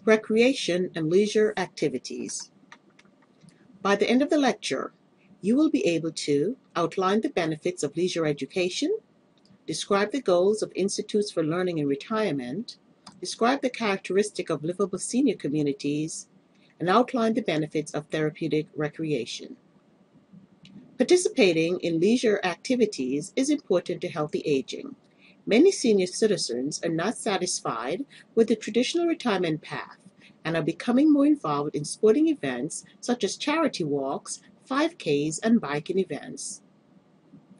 Recreation and leisure activities. By the end of the lecture, you will be able to outline the benefits of leisure education, describe the goals of Institutes for Learning and Retirement, describe the characteristic of livable senior communities, and outline the benefits of therapeutic recreation. Participating in leisure activities is important to healthy aging. Many senior citizens are not satisfied with the traditional retirement path and are becoming more involved in sporting events such as charity walks, 5Ks, and biking events.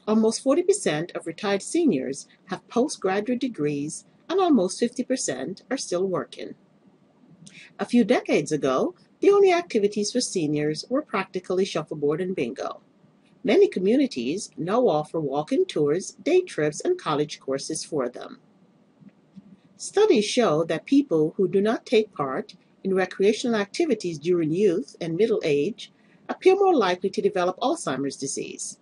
Almost 40% of retired seniors have postgraduate degrees, and almost 50% are still working. A few decades ago, the only activities for seniors were practically shuffleboard and bingo. Many communities now offer walk-in tours, day trips, and college courses for them. Studies show that people who do not take part in recreational activities during youth and middle age appear more likely to develop Alzheimer's disease.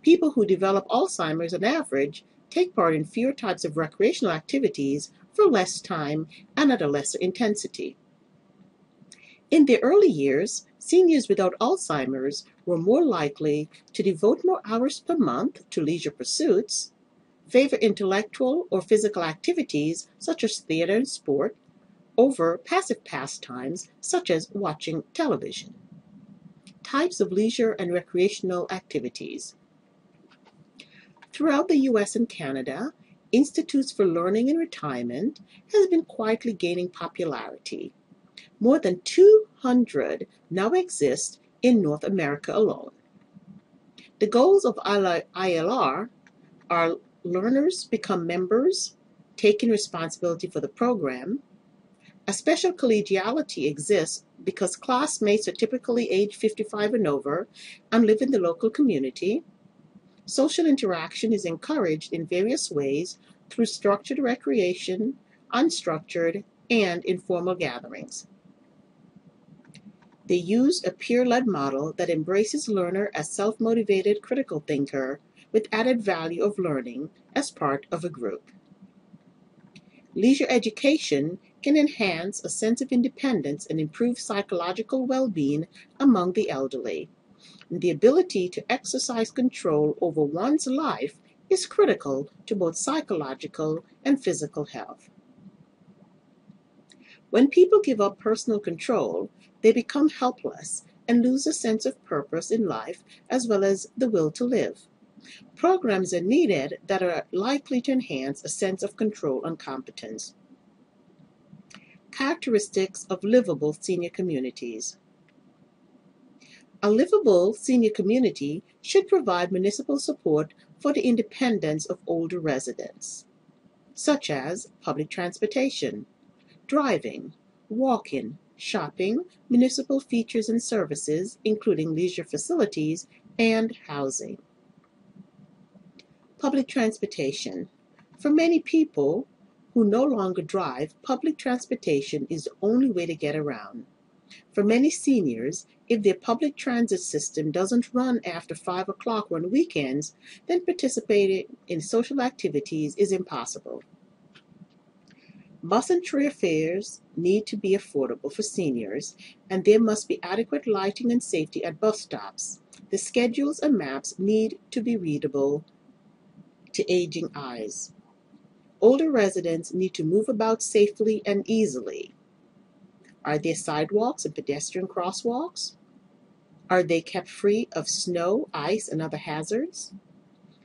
People who develop Alzheimer's on average take part in fewer types of recreational activities for less time and at a lesser intensity. In their early years, seniors without Alzheimer's were more likely to devote more hours per month to leisure pursuits, favor intellectual or physical activities such as theater and sport, over passive pastimes such as watching television. Types of leisure and recreational activities. Throughout the U.S. and Canada, Institutes for Learning and Retirement has been quietly gaining popularity. More than 200 now exist in North America alone. The goals of ILR are learners become members, taking responsibility for the program. A special collegiality exists because classmates are typically age 55 and over and live in the local community. Social interaction is encouraged in various ways through structured recreation, unstructured, and informal gatherings. They use a peer-led model that embraces learner as self-motivated critical thinker with added value of learning as part of a group. Leisure education can enhance a sense of independence and improve psychological well-being among the elderly. The ability to exercise control over one's life is critical to both psychological and physical health. When people give up personal control, they become helpless and lose a sense of purpose in life as well as the will to live. Programs are needed that are likely to enhance a sense of control and competence. Characteristics of livable senior communities. A livable senior community should provide municipal support for the independence of older residents, such as public transportation, driving, walking, shopping, municipal features and services, including leisure facilities, and housing. Public transportation. For many people who no longer drive, public transportation is the only way to get around. For many seniors, if their public transit system doesn't run after 5 o'clock on weekends, then participating in social activities is impossible. Bus and train fares need to be affordable for seniors, and there must be adequate lighting and safety at bus stops. The schedules and maps need to be readable to aging eyes. Older residents need to move about safely and easily. Are there sidewalks and pedestrian crosswalks? Are they kept free of snow, ice, and other hazards?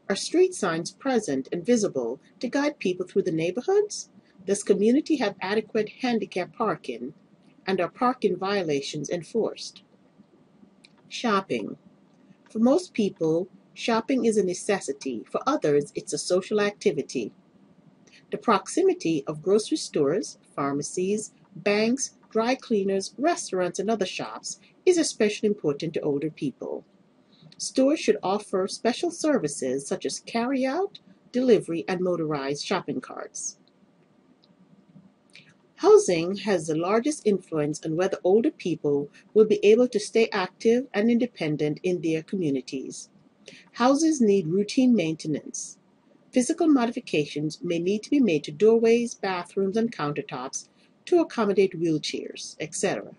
Are street signs present and visible to guide people through the neighborhoods? Does community have adequate handicap parking? And are parking violations enforced? Shopping. For most people, shopping is a necessity. For others, it's a social activity. The proximity of grocery stores, pharmacies, banks, dry cleaners, restaurants, and other shops is especially important to older people. Stores should offer special services such as carry-out, delivery, and motorized shopping carts. Housing has the largest influence on whether older people will be able to stay active and independent in their communities. Houses need routine maintenance. Physical modifications may need to be made to doorways, bathrooms, and countertops to accommodate wheelchairs, etc.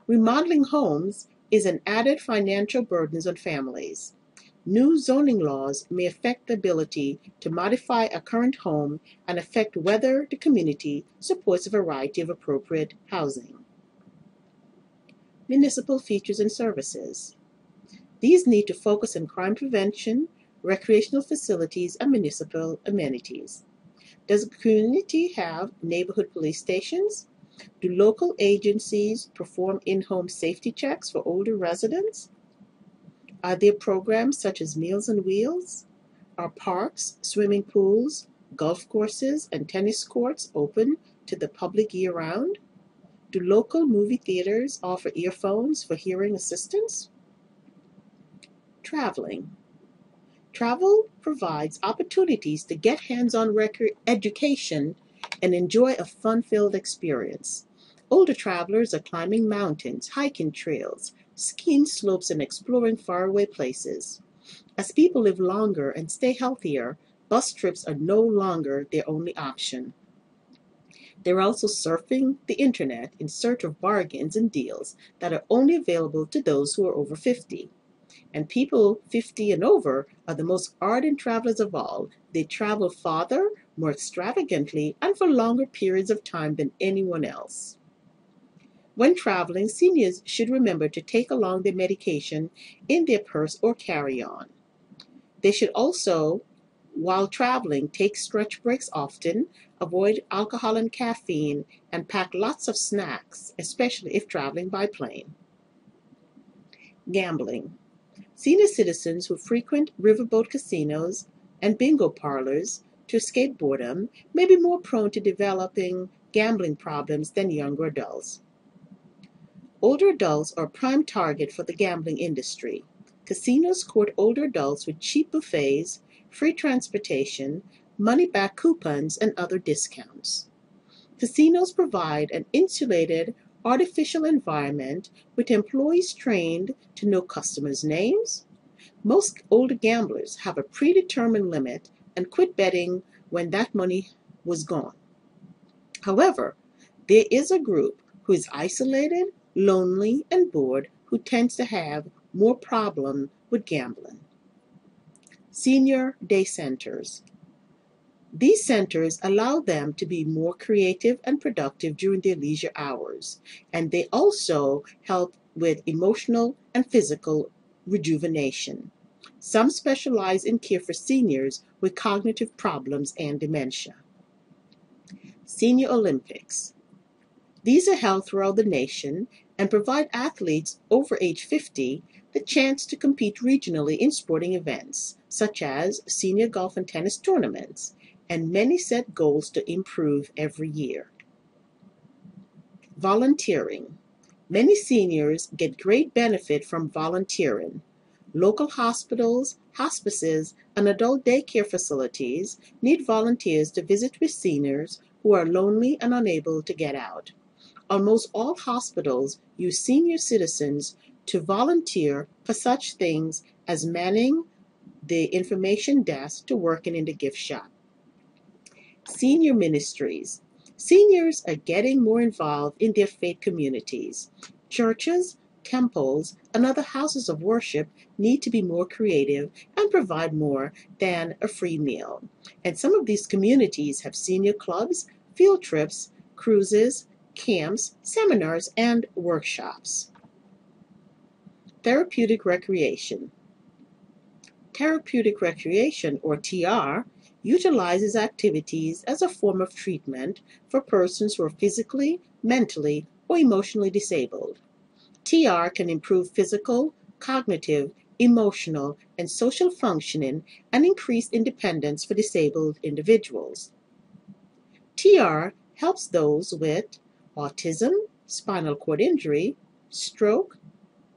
Remodeling homes is an added financial burden on families. New zoning laws may affect the ability to modify a current home and affect whether the community supports a variety of appropriate housing. Municipal features and services. These need to focus on crime prevention, recreational facilities, and municipal amenities. Does the community have neighborhood police stations? Do local agencies perform in-home safety checks for older residents? Are there programs such as Meals on Wheels? Are parks, swimming pools, golf courses, and tennis courts open to the public year-round? Do local movie theaters offer earphones for hearing assistance? Traveling. Travel provides opportunities to get hands-on education and enjoy a fun-filled experience. Older travelers are climbing mountains, hiking trails, skiing slopes, and exploring faraway places. As people live longer and stay healthier, bus trips are no longer their only option. They're also surfing the internet in search of bargains and deals that are only available to those who are over 50. And people 50 and over are the most ardent travelers of all. They travel farther, more extravagantly, and for longer periods of time than anyone else. When traveling, seniors should remember to take along their medication in their purse or carry-on. They should also, while traveling, take stretch breaks often, avoid alcohol and caffeine, and pack lots of snacks, especially if traveling by plane. Gambling. Senior citizens who frequent riverboat casinos and bingo parlors to escape boredom may be more prone to developing gambling problems than younger adults. Older adults are a prime target for the gambling industry. Casinos court older adults with cheap buffets, free transportation, money-back coupons, and other discounts. Casinos provide an insulated, artificial environment with employees trained to know customers' names. Most older gamblers have a predetermined limit and quit betting when that money was gone. However, there is a group who is isolated, lonely, and bored who tends to have more problem with gambling. Senior day centers. These centers allow them to be more creative and productive during their leisure hours, and they also help with emotional and physical rejuvenation. Some specialize in care for seniors with cognitive problems and dementia. Senior Olympics. These are held throughout the nation and provide athletes over age 50 the chance to compete regionally in sporting events, such as senior golf and tennis tournaments, and many set goals to improve every year. Volunteering. Many seniors get great benefit from volunteering. Local hospitals, hospices, and adult daycare facilities need volunteers to visit with seniors who are lonely and unable to get out. Almost all hospitals use senior citizens to volunteer for such things as manning the information desk to working in the gift shop. Senior ministries. Seniors are getting more involved in their faith communities. Churches, temples, and other houses of worship need to be more creative and provide more than a free meal. And some of these communities have senior clubs, field trips, cruises, camps, seminars, and workshops. Therapeutic recreation. Therapeutic recreation, or TR, utilizes activities as a form of treatment for persons who are physically, mentally, or emotionally disabled. TR can improve physical, cognitive, emotional, and social functioning and increase independence for disabled individuals. TR helps those with autism, spinal cord injury, stroke,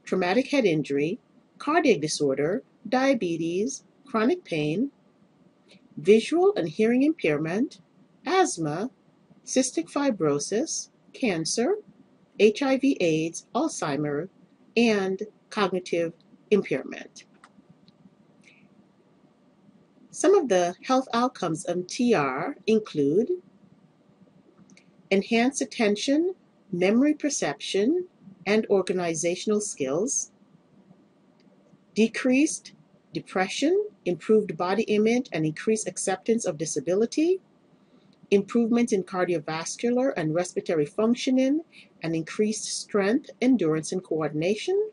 traumatic head injury, cardiac disorder, diabetes, chronic pain, visual and hearing impairment, asthma, cystic fibrosis, cancer, HIV/AIDS, Alzheimer's, and cognitive impairment. Some of the health outcomes of TR include enhanced attention, memory perception, and organizational skills, decreased depression, improved body image, and increased acceptance of disability, improvement in cardiovascular and respiratory functioning, and increased strength, endurance, and coordination,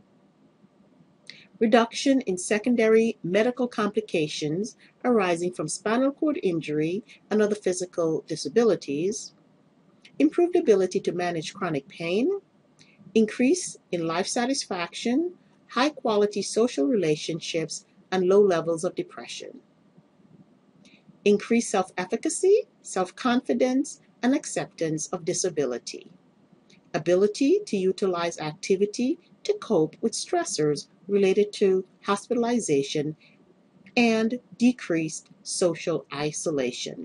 reduction in secondary medical complications arising from spinal cord injury and other physical disabilities, improved ability to manage chronic pain, increase in life satisfaction, high-quality social relationships, and low levels of depression. Increase self-efficacy, self-confidence, and acceptance of disability. Ability to utilize activity to cope with stressors related to hospitalization and decreased social isolation.